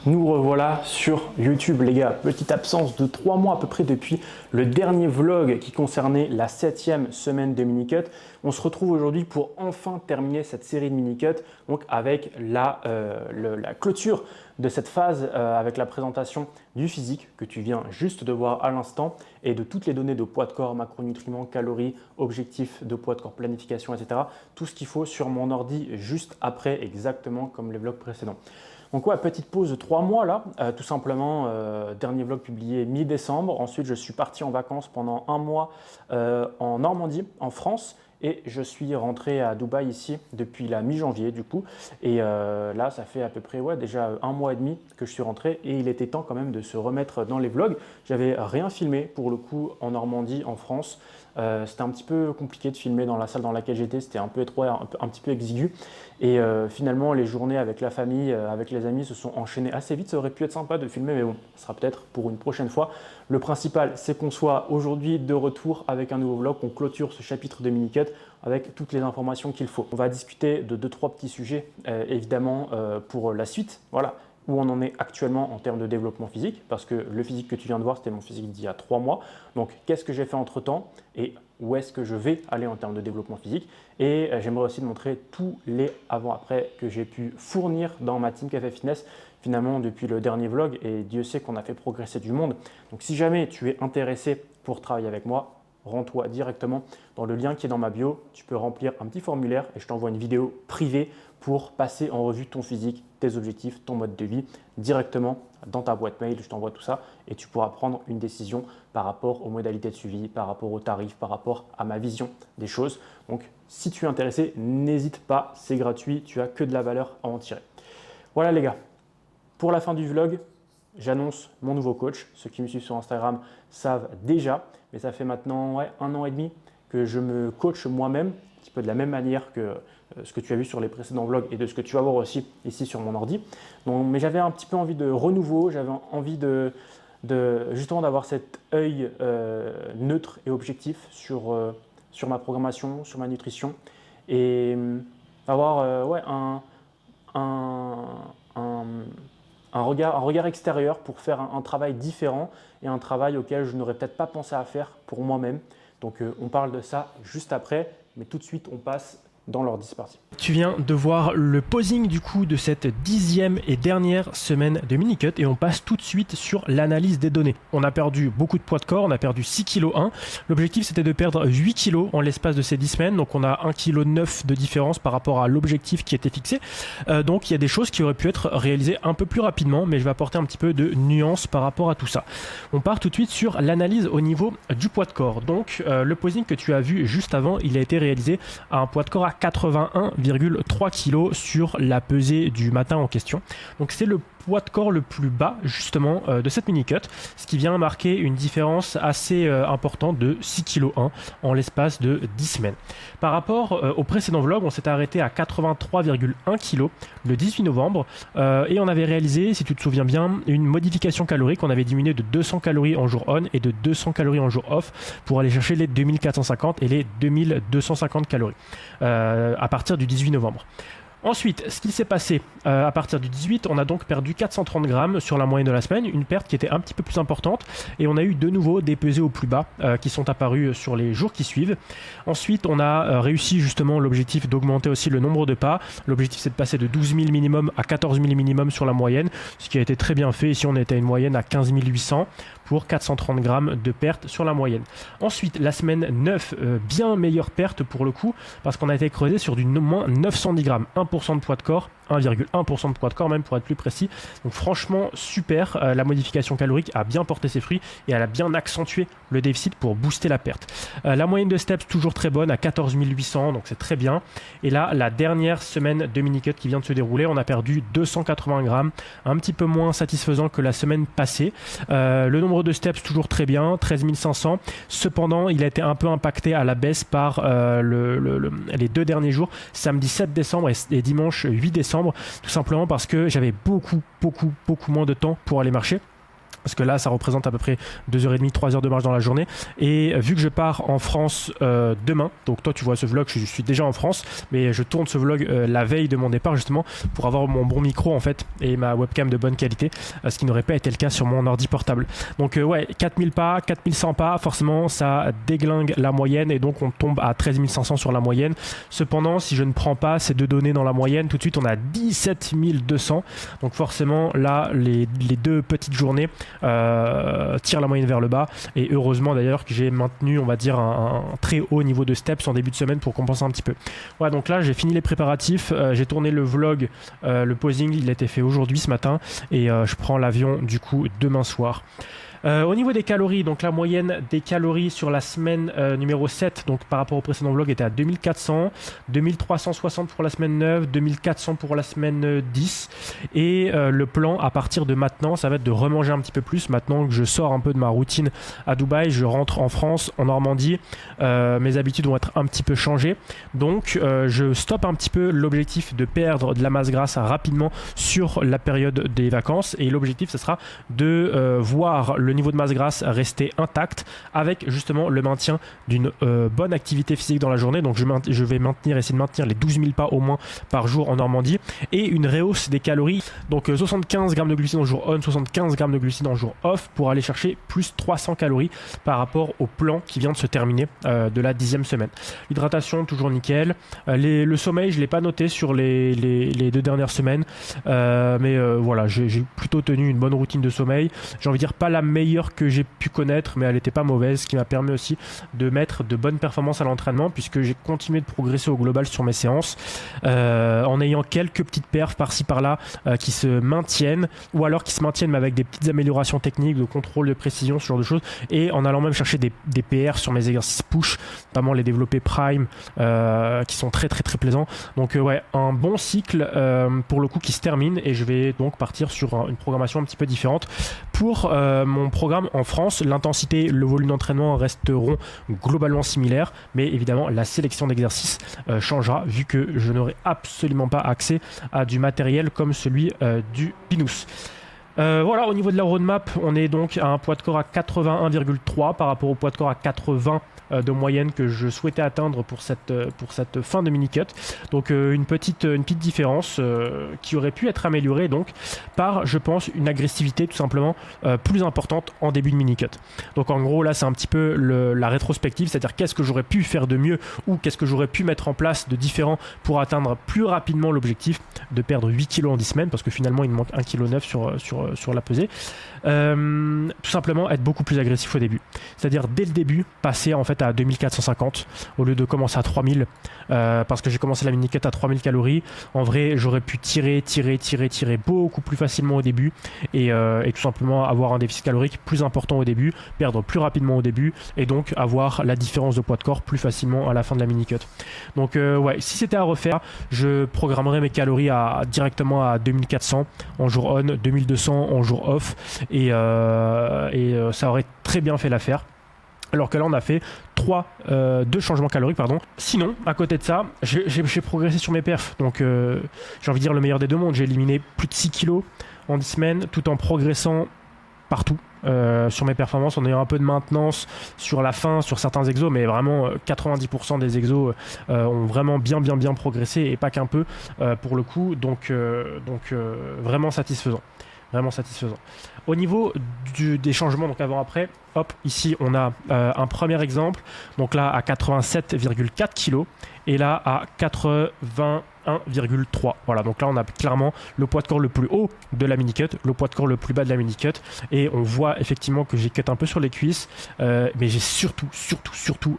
Nous revoilà sur YouTube les gars, petite absence de 3 mois à peu près depuis le dernier vlog qui concernait la 7e semaine de mini-cut. On se retrouve aujourd'hui pour enfin terminer cette série de mini-cut, donc avec la clôture de cette phase avec la présentation du physique que tu viens juste de voir à l'instant et de toutes les données de poids de corps, macronutriments, calories, objectifs de poids de corps, planification, etc. Tout ce qu'il faut sur mon ordi juste après, exactement comme les vlogs précédents. Donc ouais, petite pause de 3 mois là, tout simplement, dernier vlog publié mi-décembre. Ensuite, je suis parti en vacances pendant un mois en Normandie, en France. Et je suis rentré à Dubaï ici depuis la mi-janvier du coup. Et là, ça fait à peu près déjà un mois et demi que je suis rentré. Et il était temps quand même de se remettre dans les vlogs. J'avais rien filmé pour le coup en Normandie, en France. C'était un petit peu compliqué de filmer dans la salle dans laquelle j'étais. C'était un peu étroit, un petit peu exigu. Et finalement, les journées avec la famille, avec les amis se sont enchaînées assez vite. Ça aurait pu être sympa de filmer, mais bon, ce sera peut-être pour une prochaine fois. Le principal, c'est qu'on soit aujourd'hui de retour avec un nouveau vlog, qu'on clôture ce chapitre de mini-cut avec toutes les informations qu'il faut. On va discuter de 2-3 petits sujets, évidemment, pour la suite. Voilà, où on en est actuellement en termes de développement physique, parce que le physique que tu viens de voir, c'était mon physique d'il y a 3 mois. Donc, qu'est-ce que j'ai fait entre-temps et où est-ce que je vais aller en termes de développement physique. Et j'aimerais aussi te montrer tous les avant-après que j'ai pu fournir dans ma Team Café Fitness, finalement, depuis le dernier vlog. Et Dieu sait qu'on a fait progresser du monde. Donc, si jamais tu es intéressé pour travailler avec moi, rends-toi directement dans le lien qui est dans ma bio. Tu peux remplir un petit formulaire et je t'envoie une vidéo privée pour passer en revue ton physique, tes objectifs, ton mode de vie directement dans ta boîte mail. Je t'envoie tout ça et tu pourras prendre une décision par rapport aux modalités de suivi, par rapport aux tarifs, par rapport à ma vision des choses. Donc, si tu es intéressé, n'hésite pas, c'est gratuit, tu as que de la valeur à en tirer. Voilà les gars, pour la fin du vlog, j'annonce mon nouveau coach. Ceux qui me suivent sur Instagram savent déjà, mais ça fait maintenant 1 an et demi que je me coach moi-même, un petit peu de la même manière que ce que tu as vu sur les précédents vlogs et de ce que tu vas voir aussi ici sur mon ordi. Donc, mais j'avais un petit peu envie de renouveau, j'avais envie justement d'avoir cet œil neutre et objectif sur ma programmation, sur ma nutrition et avoir un regard extérieur pour faire un travail différent et un travail auquel je n'aurais peut-être pas pensé à faire pour moi-même. Donc on parle de ça juste après, mais tout de suite on passe dans l'ordi, c'est parti. Tu viens de voir le posing du coup de cette 10e et dernière semaine de mini-cut et on passe tout de suite sur l'analyse des données. On a perdu beaucoup de poids de corps, on a perdu 6,1 kg. L'objectif c'était de perdre 8 kg en l'espace de ces 10 semaines, donc on a 1,9 kg de différence par rapport à l'objectif qui était fixé. Donc il y a des choses qui auraient pu être réalisées un peu plus rapidement, mais je vais apporter un petit peu de nuance par rapport à tout ça. On part tout de suite sur l'analyse au niveau du poids de corps. Donc le posing que tu as vu juste avant, il a été réalisé à un poids de corps à 81,3 kg sur la pesée du matin en question. Donc c'est le poids de corps le plus bas justement de cette mini-cut, ce qui vient marquer une différence assez importante de 6,1 kg en l'espace de 10 semaines. Par rapport au précédent vlog, on s'était arrêté à 83,1 kg le 18 novembre et on avait réalisé, si tu te souviens bien, une modification calorique. On avait diminué de 200 calories en jour on et de 200 calories en jour off pour aller chercher les 2450 et les 2250 calories à partir du 18 novembre. Ensuite, ce qui s'est passé à partir du 18, on a donc perdu 430 grammes sur la moyenne de la semaine, une perte qui était un petit peu plus importante et on a eu de nouveau des pesées au plus bas qui sont apparus sur les jours qui suivent. Ensuite, on a réussi justement l'objectif d'augmenter aussi le nombre de pas. L'objectif c'est de passer de 12 000 minimum à 14 000 minimum sur la moyenne, ce qui a été très bien fait. Ici, on était à une moyenne à 15 800 pour 430 grammes de perte sur la moyenne. Ensuite, la semaine 9, bien meilleure perte pour le coup, parce qu'on a été creusé sur du moins 910 grammes, 1% de poids de corps, 1,1% de poids de corps même pour être plus précis. Donc franchement super, la modification calorique a bien porté ses fruits et elle a bien accentué le déficit pour booster la perte. La moyenne de steps toujours très bonne à 14 800, donc c'est très bien. Et là, la dernière semaine de mini-cut qui vient de se dérouler, on a perdu 280 grammes, un petit peu moins satisfaisant que la semaine passée. Le nombre de steps toujours très bien, 13 500. Cependant, il a été un peu impacté à la baisse par les 2 derniers jours, samedi 7 décembre et dimanche 8 décembre, tout simplement parce que j'avais beaucoup moins de temps pour aller marcher. parce que là ça représente à peu près 2h30, 3h de marche dans la journée. Et vu que je pars en France demain, donc toi tu vois ce vlog, je suis déjà en France, mais je tourne ce vlog la veille de mon départ justement pour avoir mon bon micro en fait et ma webcam de bonne qualité, ce qui n'aurait pas été le cas sur mon ordi portable. Donc ouais, 4000 pas, 4100 pas, forcément ça déglingue la moyenne et donc on tombe à 13 500 sur la moyenne. Cependant, si je ne prends pas ces deux données dans la moyenne, tout de suite on a 17 200. Donc forcément là, les deux petites journées tirent la moyenne vers le bas, et heureusement d'ailleurs que j'ai maintenu, on va dire, un très haut niveau de steps en début de semaine pour compenser un petit peu. Voilà, donc là j'ai fini les préparatifs, j'ai tourné le vlog, le posing il a été fait aujourd'hui ce matin, et je prends l'avion du coup demain soir. Au niveau des calories, donc la moyenne des calories sur la semaine numéro 7, donc par rapport au précédent vlog, était à 2400, 2360 pour la semaine 9, 2400 pour la semaine 10, et le plan à partir de maintenant, ça va être de remanger un petit peu plus. Maintenant que je sors un peu de ma routine à Dubaï, je rentre en France, en Normandie, mes habitudes vont être un petit peu changées, donc je stoppe un petit peu l'objectif de perdre de la masse grasse rapidement sur la période des vacances, et l'objectif ce sera de voir le niveau de masse grasse rester intact avec justement le maintien d'une bonne activité physique dans la journée. Donc je vais essayer de maintenir les 12 000 pas au moins par jour en Normandie, et une rehausse des calories, donc 75 grammes de glucides en jour on, 75 grammes de glucides en jour off, pour aller chercher plus 300 calories par rapport au plan qui vient de se terminer de la 10e semaine. L'hydratation toujours nickel, le sommeil je ne l'ai pas noté sur les 2 dernières semaines, mais voilà, j'ai plutôt tenu une bonne routine de sommeil. J'ai envie de dire pas la meilleure que j'ai pu connaître, mais elle n'était pas mauvaise, ce qui m'a permis aussi de mettre de bonnes performances à l'entraînement, puisque j'ai continué de progresser au global sur mes séances, en ayant quelques petites perfs par-ci par-là qui se maintiennent, ou alors qui se maintiennent mais avec des petites améliorations techniques de contrôle de précision, ce genre de choses, et en allant même chercher des PR sur mes exercices push, notamment les développés prime, qui sont très très très plaisants. Donc ouais, un bon cycle pour le coup qui se termine, et je vais donc partir sur une programmation un petit peu différente pour mon programme en France. L'intensité, le volume d'entraînement resteront globalement similaires, mais évidemment la sélection d'exercices changera, vu que je n'aurai absolument pas accès à du matériel comme celui du Pinous. Voilà, au niveau de la roadmap, on est donc à un poids de corps à 81,3 par rapport au poids de corps à 80 de moyenne que je souhaitais atteindre pour cette fin de mini-cut. Donc une petite différence qui aurait pu être améliorée donc par, je pense, une agressivité tout simplement plus importante en début de mini-cut. Donc en gros là c'est un petit peu la rétrospective, c'est-à-dire qu'est-ce que j'aurais pu faire de mieux, ou qu'est-ce que j'aurais pu mettre en place de différent pour atteindre plus rapidement l'objectif de perdre 8 kg en 10 semaines, parce que finalement il me manque 1,9 kg sur la pesée. Tout simplement être beaucoup plus agressif au début, c'est-à-dire dès le début passer en fait à 2450 au lieu de commencer à 3000, parce que j'ai commencé la mini-cut à 3000 calories. En vrai j'aurais pu tirer beaucoup plus facilement au début, et tout simplement avoir un déficit calorique plus important au début, perdre plus rapidement au début, et donc avoir la différence de poids de corps plus facilement à la fin de la mini-cut. Donc ouais, si c'était à refaire, je programmerais mes calories directement à 2400 en jour on, 2200 en jour off, et ça aurait très bien fait l'affaire. Alors que là on a fait deux changements caloriques, pardon. Sinon, à côté de ça, j'ai progressé sur mes perfs. Donc j'ai envie de dire le meilleur des deux mondes. J'ai éliminé plus de 6 kilos en 10 semaines, tout en progressant partout sur mes performances, en ayant un peu de maintenance sur la fin, sur certains exos, mais vraiment 90% des exos ont vraiment bien progressé, et pas qu'un peu pour le coup. Donc vraiment satisfaisant. Au niveau des changements, donc avant-après, hop, ici on a un premier exemple, donc là à 87,4 kg, et là à 81,3. Voilà, donc là on a clairement le poids de corps le plus haut de la mini-cut, le poids de corps le plus bas de la mini-cut, et on voit effectivement que j'ai cut un peu sur les cuisses, mais j'ai surtout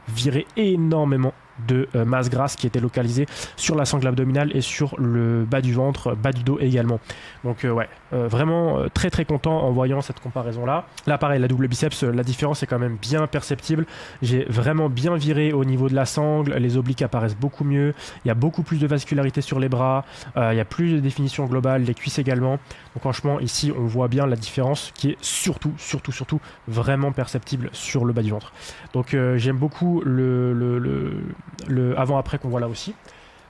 viré énormément de masse grasse qui était localisée sur la sangle abdominale et sur le bas du ventre, bas du dos également. Donc ouais, vraiment très content en voyant cette comparaison là. Là pareil, la double biceps, la différence est quand même bien perceptible. J'ai vraiment bien viré au niveau de la sangle, les obliques apparaissent beaucoup mieux, il y a beaucoup plus de vascularité sur les bras, il y a plus de définition globale, les cuisses également. Donc franchement ici on voit bien la différence qui est surtout vraiment perceptible sur le bas du ventre. Donc j'aime beaucoup le avant-après qu'on voit là aussi.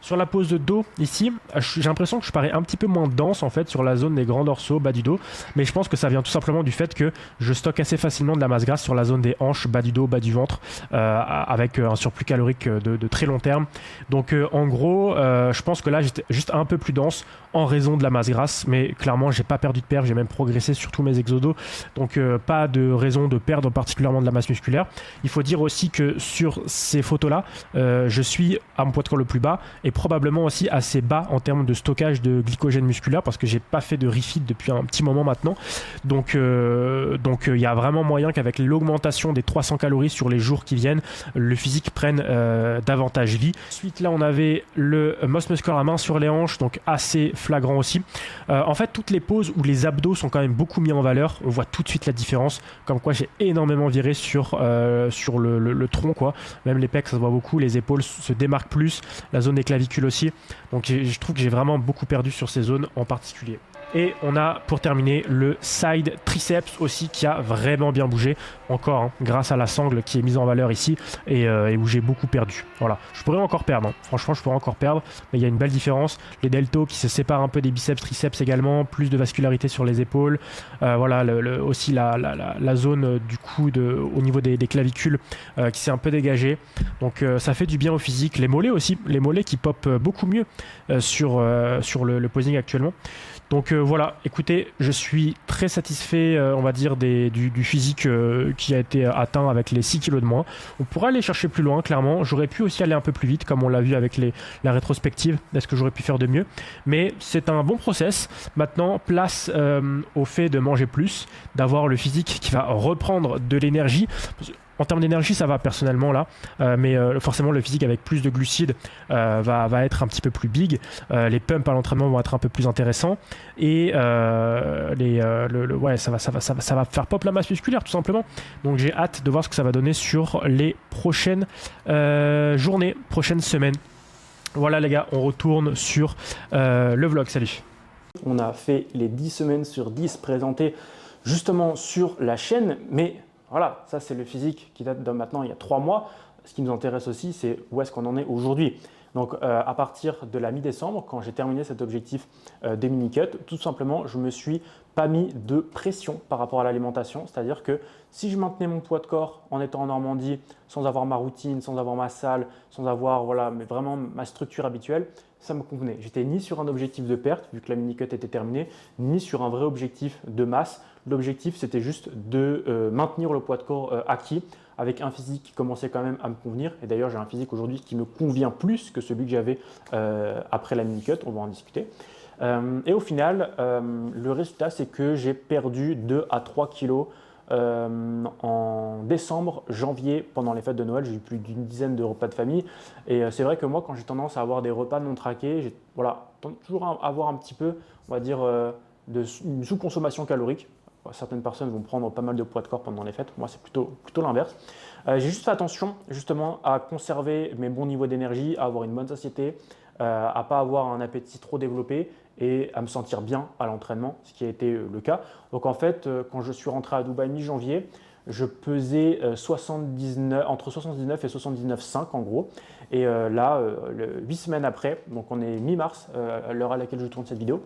Sur la pose de dos ici, j'ai l'impression que je parais un petit peu moins dense en fait sur la zone des grands dorsaux, bas du dos, mais je pense que ça vient tout simplement du fait que je stocke assez facilement de la masse grasse sur la zone des hanches, bas du dos, bas du ventre, avec un surplus calorique de très long terme. Donc en gros, je pense que là j'étais juste un peu plus dense en raison de la masse grasse, mais clairement j'ai pas perdu de perf, j'ai même progressé sur tous mes exodos, donc pas de raison de perdre particulièrement de la masse musculaire. Il faut dire aussi que sur ces photos là, je suis à mon poids de corps le plus bas et probablement aussi assez bas en termes de stockage de glycogène musculaire parce que j'ai pas fait de refeed depuis un petit moment maintenant, donc il y a vraiment moyen qu'avec l'augmentation des 300 calories sur les jours qui viennent, le physique prenne davantage vie. Ensuite là on avait le Moss Muscle à main sur les hanches, donc assez flagrant aussi. En fait toutes les poses où les abdos sont quand même beaucoup mis en valeur, on voit tout de suite la différence, comme quoi j'ai énormément viré sur le tronc quoi, même les pecs ça se voit beaucoup, les épaules se démarquent plus, la zone des clavicules aussi, donc je trouve que j'ai vraiment beaucoup perdu sur ces zones en particulier. Et on a pour terminer le side triceps aussi qui a vraiment bien bougé encore grâce à la sangle qui est mise en valeur ici et où j'ai beaucoup perdu. Voilà, je pourrais encore perdre, franchement je pourrais encore perdre, mais il y a une belle différence. Les deltos qui se séparent un peu des biceps triceps également, plus de vascularité sur les épaules, voilà aussi la zone du cou au niveau des clavicules qui s'est un peu dégagée, donc ça fait du bien au physique. Les mollets aussi, les mollets qui popent beaucoup mieux sur le posing actuellement. Donc voilà, écoutez, je suis très satisfait, on va dire, du physique qui a été atteint avec les 6 kilos de moins. On pourrait aller chercher plus loin, clairement. J'aurais pu aussi aller un peu plus vite, comme on l'a vu avec la rétrospective. Est-ce que j'aurais pu faire de mieux? Mais c'est un bon process. Maintenant, place au fait de manger plus, d'avoir le physique qui va reprendre de l'énergie. En termes d'énergie, ça va personnellement là, mais forcément le physique avec plus de glucides va être un petit peu plus big. Les pumps à l'entraînement vont être un peu plus intéressants et ouais, ça va faire pop la masse musculaire tout simplement. Donc j'ai hâte de voir ce que ça va donner sur les prochaines journées, prochaines semaines. Voilà les gars, on retourne sur le vlog. Salut. On a fait les 10 semaines sur 10 présentées justement sur la chaîne, mais voilà, ça c'est le physique qui date de maintenant il y a 3 mois. Ce qui nous intéresse aussi, c'est où est-ce qu'on en est aujourd'hui. Donc à partir de la mi-décembre, quand j'ai terminé cet objectif des mini-cuts, tout simplement, je ne me suis pas mis de pression par rapport à l'alimentation. C'est-à-dire que si je maintenais mon poids de corps en étant en Normandie, sans avoir ma routine, sans avoir ma salle, sans avoir mais vraiment ma structure habituelle, ça me convenait. J'étais ni sur un objectif de perte, vu que la mini-cut était terminée, ni sur un vrai objectif de masse. L'objectif, c'était juste de maintenir le poids de corps acquis, avec un physique qui commençait quand même à me convenir. Et d'ailleurs, j'ai un physique aujourd'hui qui me convient plus que celui que j'avais après la mini-cut. On va en discuter. Et au final, le résultat, c'est que j'ai perdu 2 à 3 kilos en décembre, janvier, pendant les fêtes de Noël. J'ai eu plus d'une dizaine de repas de famille. Et c'est vrai que moi, quand j'ai tendance à avoir des repas non traqués, j'ai toujours à avoir un petit peu, on va dire, une sous-consommation calorique. Certaines personnes vont prendre pas mal de poids de corps pendant les fêtes. Moi, c'est plutôt l'inverse. J'ai juste fait attention justement à conserver mes bons niveaux d'énergie, à avoir une bonne satiété, à ne pas avoir un appétit trop développé et à me sentir bien à l'entraînement, ce qui a été le cas. Donc en fait, quand je suis rentré à Dubaï mi-janvier, je pesais entre 79 et 79,5 en gros. Et là, 8 semaines après, donc on est mi-mars, à l'heure à laquelle je tourne cette vidéo,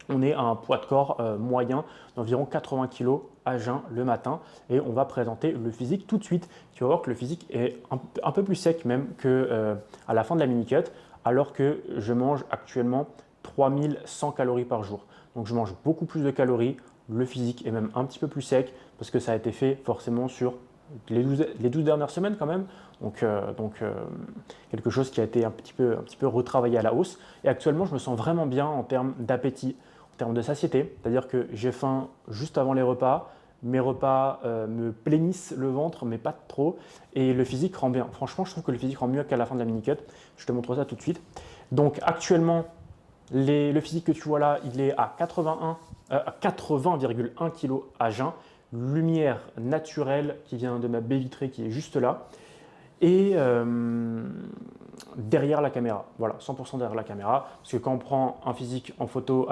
on est à un poids de corps moyen d'environ 80 kg à jeun le matin et on va présenter le physique tout de suite. Tu vas voir que le physique est un peu plus sec même qu'à la fin de la mini-cut, alors que je mange actuellement 3100 calories par jour. Donc je mange beaucoup plus de calories, le physique est même un petit peu plus sec parce que ça a été fait forcément sur les 12 dernières semaines quand même. Donc quelque chose qui a été un petit peu retravaillé à la hausse. Et actuellement, je me sens vraiment bien en termes d'appétit, en termes de satiété. C'est-à-dire que j'ai faim juste avant les repas. Mes repas me plaignissent le ventre, mais pas trop. Et le physique rend bien. Franchement, je trouve que le physique rend mieux qu'à la fin de la mini-cut. Je te montre ça tout de suite. Donc actuellement, le physique que tu vois là, il est à 80,1 kg à jeun. Lumière naturelle qui vient de ma baie vitrée qui est juste là. Et derrière la caméra, voilà, 100% derrière la caméra. Parce que quand on prend un physique en photo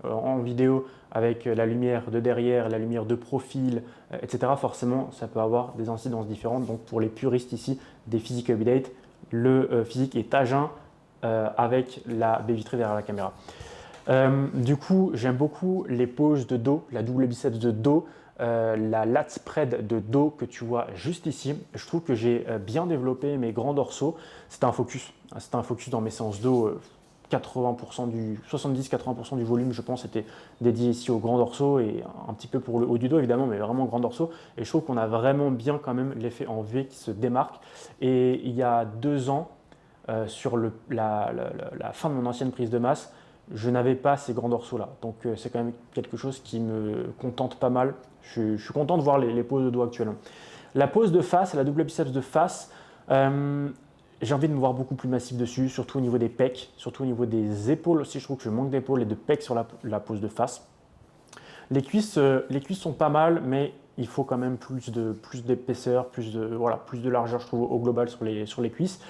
en vidéo avec la lumière de derrière, la lumière de profil, etc., forcément, ça peut avoir des incidences différentes. Donc pour les puristes ici des physiques update, le physique est à jeun avec la baie vitrée derrière la caméra. Du coup, j'aime beaucoup les poses de dos, la double biceps de dos, la lat spread de dos que tu vois juste ici. Je trouve que j'ai bien développé mes grands dorsaux. C'était un focus. C'était un focus dans mes séances dos. 70-80% du volume, je pense, était dédié ici aux grands dorsaux et un petit peu pour le haut du dos, évidemment, mais vraiment grands dorsaux. Et je trouve qu'on a vraiment bien quand même l'effet en V qui se démarque. Et il y a 2 ans, sur la fin de mon ancienne prise de masse, je n'avais pas ces grands dorsaux-là. Donc c'est quand même quelque chose qui me contente pas mal. Je suis content de voir les poses de dos actuellement. La pose de face, la double biceps de face, j'ai envie de me voir beaucoup plus massif dessus, surtout au niveau des pecs, surtout au niveau des épaules aussi. Je trouve que je manque d'épaules et de pecs sur la pose de face. Les cuisses sont pas mal, mais il faut quand même plus d'épaisseur, plus de largeur, je trouve, au global sur les cuisses.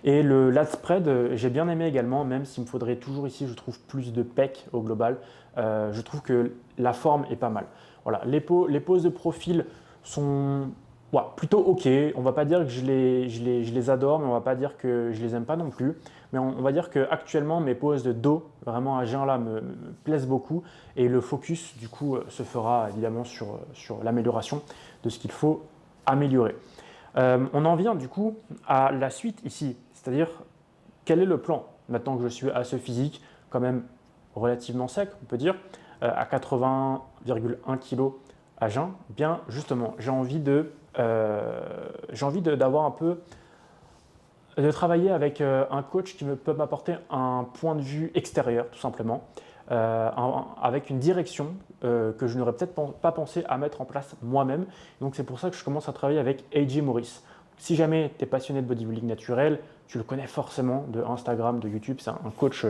Et le lat spread, j'ai bien aimé également, même s'il me faudrait toujours ici, je trouve, plus de pecs au global. Je trouve que la forme est pas mal. Voilà, les poses de profil sont plutôt ok. On va pas dire que je les adore, mais on va pas dire que je les aime pas non plus. Mais on va dire qu'actuellement, mes poses de dos, vraiment à jeun là, me plaisent beaucoup. Et le focus, du coup, se fera évidemment sur l'amélioration de ce qu'il faut améliorer. On en vient du coup à la suite ici, c'est-à-dire quel est le plan maintenant que je suis à ce physique quand même relativement sec, on peut dire, à 80,1 kg à jeun. Bien justement, j'ai envie d'avoir un peu de travailler avec un coach qui peut m'apporter un point de vue extérieur, tout simplement, avec une direction que je n'aurais peut-être pas pensé à mettre en place moi-même. Donc c'est pour ça que je commence à travailler avec AJ Morris. Si jamais tu es passionné de bodybuilding naturel, tu le connais forcément de Instagram, de YouTube. C'est un coach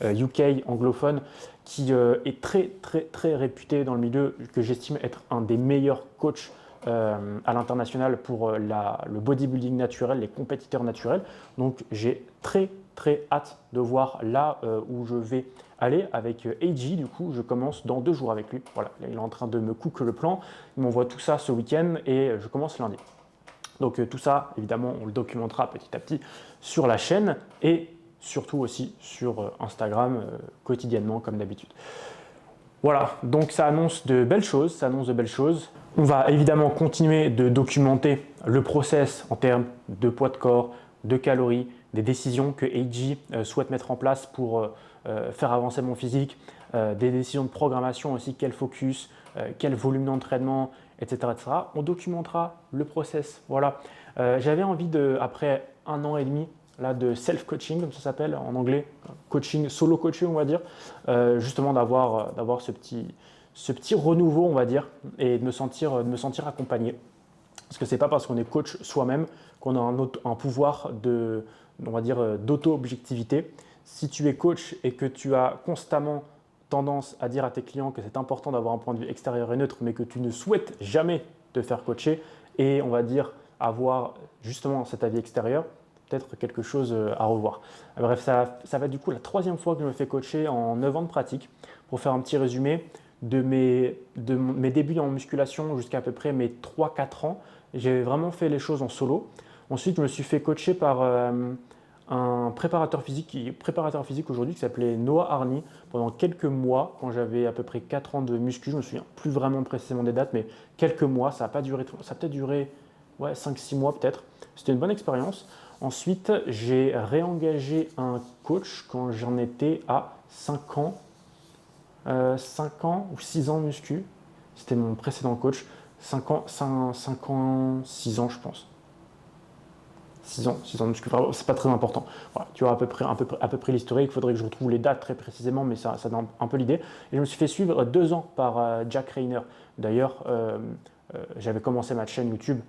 UK anglophone qui est très très très réputé dans le milieu, que j'estime être un des meilleurs coachs à l'international pour le bodybuilding naturel, les compétiteurs naturels. Donc j'ai très très hâte de voir là où je vais aller avec AJ. Du coup, je commence dans 2 jours avec lui. Voilà, il est en train de me cook le plan. Il m'envoie tout ça ce week-end et je commence lundi. Donc tout ça, évidemment, on le documentera petit à petit sur la chaîne et surtout aussi sur Instagram quotidiennement comme d'habitude. Voilà, donc ça annonce de belles choses, On va évidemment continuer de documenter le process en termes de poids de corps, de calories, des décisions que AJ souhaite mettre en place pour faire avancer mon physique, des décisions de programmation aussi, quel focus, quel volume d'entraînement, etc., etc. On documentera le process. Voilà. J'avais envie après 1 an et demi là, de self-coaching, comme ça s'appelle en anglais, coaching, solo coaching, on va dire, justement d'avoir ce petit renouveau, on va dire, et de me sentir accompagné. Parce que ce n'est pas parce qu'on est coach soi-même qu'on a un pouvoir on va dire, d'auto-objectivité. Si tu es coach et que tu as constamment tendance à dire à tes clients que c'est important d'avoir un point de vue extérieur et neutre, mais que tu ne souhaites jamais te faire coacher et on va dire avoir justement cet avis extérieur, peut-être quelque chose à revoir. Bref, ça va être du coup la 3e fois que je me fais coacher en 9 ans de pratique. Pour faire un petit résumé de mes débuts en musculation jusqu'à peu près mes 3-4 ans, j'ai vraiment fait les choses en solo. Ensuite, je me suis fait coacher par un préparateur physique aujourd'hui qui s'appelait Noah Arni pendant quelques mois quand j'avais à peu près 4 ans de muscu. Je me souviens plus vraiment précisément des dates, mais quelques mois. Ça a peut-être duré 5-6 mois peut-être. C'était une bonne expérience. Ensuite, j'ai réengagé un coach quand j'en étais à 5 ans. 5 ans ou 6 ans de muscu. C'était mon précédent coach. 5 ans, 6 ans je pense. 6 ans de muscu, c'est pas très important. Voilà, tu auras à peu près l'historique. Il faudrait que je retrouve les dates très précisément, mais ça donne un peu l'idée. Et je me suis fait suivre 2 ans par Jack Rayner. D'ailleurs, j'avais commencé ma chaîne YouTube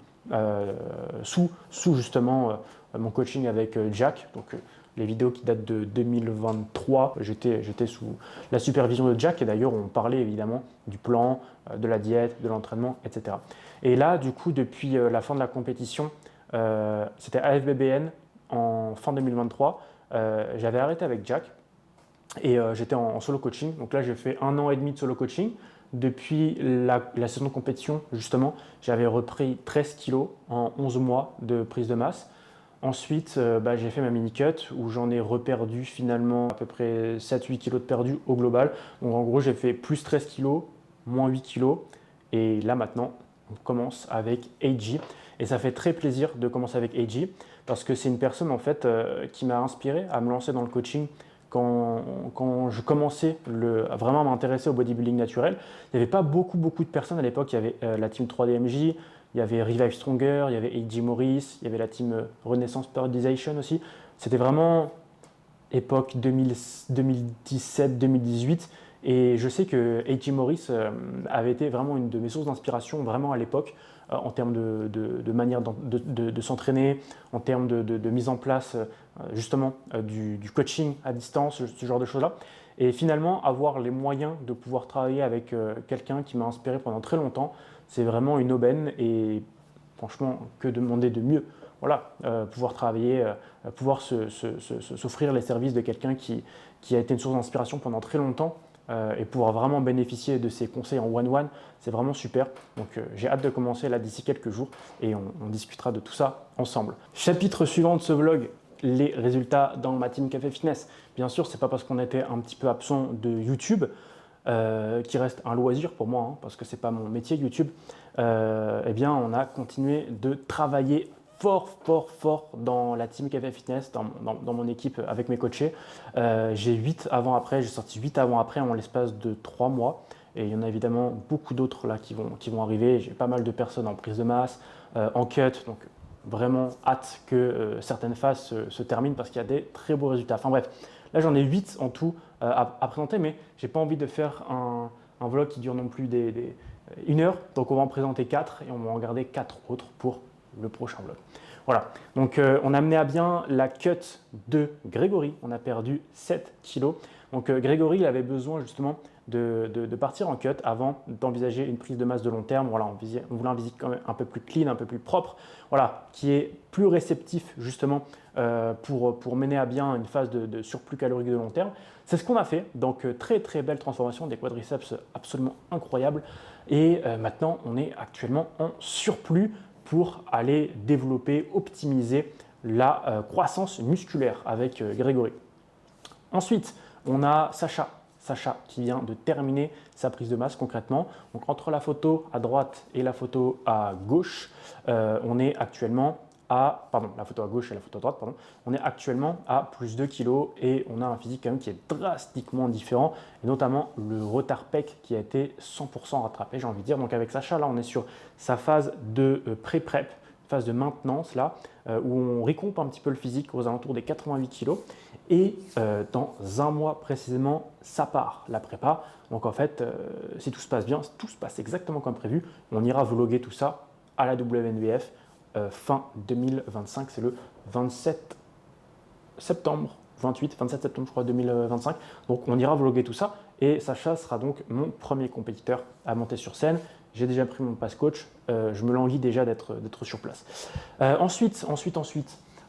sous justement mon coaching avec Jack. Donc les vidéos qui datent de 2023, j'étais sous la supervision de Jack et d'ailleurs on parlait évidemment du plan, de la diète, de l'entraînement, etc. Et là, du coup, depuis la fin de la compétition, c'était AFBBN en fin 2023, j'avais arrêté avec Jack et j'étais en solo coaching. Donc là, j'ai fait 1 an et demi de solo coaching. Depuis la saison de compétition, justement, j'avais repris 13 kilos en 11 mois de prise de masse. Ensuite, j'ai fait ma mini-cut où j'en ai reperdu finalement à peu près 7-8 kg de perdu au global. Donc en gros, j'ai fait plus 13 kg, moins 8 kg. Et là maintenant, on commence avec AJ. Et ça fait très plaisir de commencer avec AJ parce que c'est une personne en fait qui m'a inspiré à me lancer dans le coaching quand je commençais vraiment à m'intéresser au bodybuilding naturel. Il n'y avait pas beaucoup de personnes à l'époque. Il y avait la team 3DMJ, il y avait Revive Stronger, il y avait AJ Morris, il y avait la team Renaissance Periodization aussi. C'était vraiment époque 2017-2018. Et je sais que AJ Morris avait été vraiment une de mes sources d'inspiration vraiment à l'époque en termes de manière de s'entraîner, en termes de mise en place justement du coaching à distance, ce genre de choses-là. Et finalement, avoir les moyens de pouvoir travailler avec quelqu'un qui m'a inspiré pendant très longtemps, c'est vraiment une aubaine et franchement, que demander de mieux? Voilà, pouvoir travailler, pouvoir s'offrir les services de quelqu'un qui a été une source d'inspiration pendant très longtemps et pouvoir vraiment bénéficier de ses conseils en one-one, c'est vraiment super. Donc j'ai hâte de commencer là d'ici quelques jours et on discutera de tout ça ensemble. Chapitre suivant de ce vlog, les résultats dans ma team Café Fitness. Bien sûr, c'est pas parce qu'on était un petit peu absent de YouTube qui reste un loisir pour moi, hein, parce que c'est pas mon métier YouTube. Eh bien, on a continué de travailler fort dans la team Café Fitness, dans mon équipe avec mes coachés. J'ai 8 avant-après, j'ai sorti 8 avant-après en l'espace de 3 mois. Et il y en a évidemment beaucoup d'autres là qui vont arriver. J'ai pas mal de personnes en prise de masse, en cut. Donc vraiment hâte que certaines phases se terminent parce qu'il y a des très beaux résultats. Enfin bref, là j'en ai 8 en tout à présenter, mais j'ai pas envie de faire un vlog qui dure non plus une heure. Donc on va en présenter 4 et on va en garder 4 autres pour le prochain vlog. Voilà, donc on a mené à bien la cut de Grégory. On a perdu 7 kilos. Donc Grégory, il avait besoin justement de partir en cut avant d'envisager une prise de masse de long terme. Voilà, on voulait un physique quand même un peu plus clean, un peu plus propre, voilà, qui est plus réceptif justement pour mener à bien une phase de surplus calorique de long terme. C'est ce qu'on a fait. Donc très belle transformation, des quadriceps absolument incroyables. Et maintenant, on est actuellement en surplus pour aller développer, optimiser la croissance musculaire avec Grégory. Ensuite, on a Sacha qui vient de terminer sa prise de masse concrètement. Donc entre la photo à droite et la photo à gauche, on est actuellement la photo à gauche et la photo à droite, on est actuellement à plus 2 kg et on a un physique quand même qui est drastiquement différent, et notamment le retard pec qui a été 100% rattrapé, j'ai envie de dire. Donc avec Sacha, là, on est sur sa phase de pré-prep, phase de maintenance, là, où on récompe un petit peu le physique aux alentours des 88 kg. Et dans un mois précisément, ça part, la prépa. Donc en fait, si tout se passe bien, tout se passe exactement comme prévu, on ira vlogger tout ça à la WNBF fin 2025, c'est le 27 septembre, 27 septembre je crois 2025. Donc on ira vlogger tout ça et Sacha sera donc mon premier compétiteur à monter sur scène. J'ai déjà pris mon pass coach, je me languis déjà d'être sur place. Ensuite,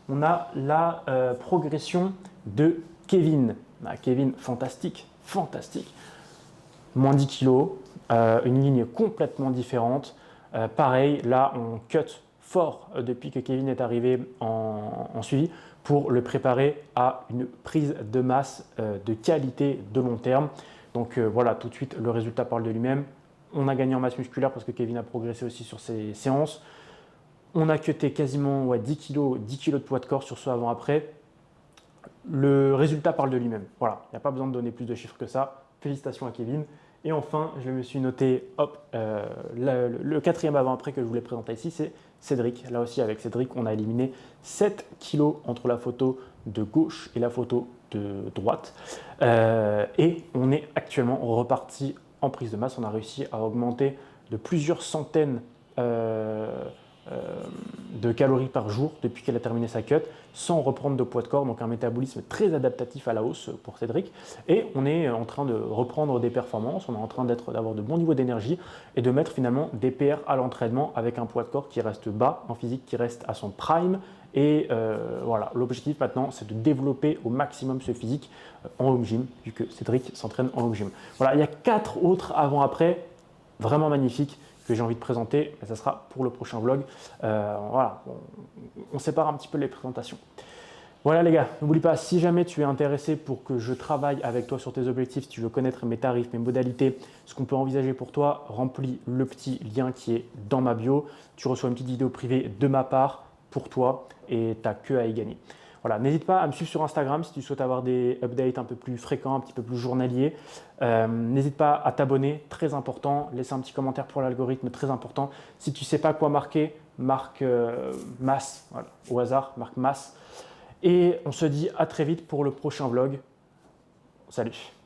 on a la progression de Kevin. Kevin, fantastique. Moins 10 kilos, une ligne complètement différente. Pareil, là on cut fort depuis que Kevin est arrivé en suivi pour le préparer à une prise de masse de qualité de long terme. Donc voilà, tout de suite le résultat parle de lui-même. On a gagné en masse musculaire parce que Kevin a progressé aussi sur ses séances. On a cuté quasiment 10 kg de poids de corps sur ce avant-après. Le résultat parle de lui-même. Voilà, il n'y a pas besoin de donner plus de chiffres que ça. Félicitations à Kevin. Et enfin, je me suis noté, le quatrième avant-après que je voulais présenter ici, c'est Cédric. Là aussi, avec Cédric, on a éliminé 7 kg entre la photo de gauche et la photo de droite. Et on est actuellement reparti en prise de masse. On a réussi à augmenter de plusieurs centaines de calories par jour depuis qu'elle a terminé sa cut sans reprendre de poids de corps, donc un métabolisme très adaptatif à la hausse pour Cédric. Et on est en train de reprendre des performances, on est en train d'avoir de bons niveaux d'énergie et de mettre finalement des PR à l'entraînement avec un poids de corps qui reste bas, un physique qui reste à son prime. Et voilà, l'objectif maintenant, c'est de développer au maximum ce physique en home gym, vu que Cédric s'entraîne en home gym. Voilà, il y a 4 autres avant-après vraiment magnifiques que j'ai envie de présenter, ça sera pour le prochain vlog. Voilà, on sépare un petit peu les présentations. Voilà les gars, n'oublie pas, si jamais tu es intéressé pour que je travaille avec toi sur tes objectifs, si tu veux connaître mes tarifs, mes modalités, ce qu'on peut envisager pour toi, remplis le petit lien qui est dans ma bio. Tu reçois une petite vidéo privée de ma part pour toi et tu n'as que à y gagner. Voilà, n'hésite pas à me suivre sur Instagram si tu souhaites avoir des updates un peu plus fréquents, un petit peu plus journaliers. N'hésite pas à t'abonner, très important. Laisse un petit commentaire pour l'algorithme, très important. Si tu ne sais pas quoi marquer, marque masse, voilà, au hasard, marque masse. Et on se dit à très vite pour le prochain vlog. Salut!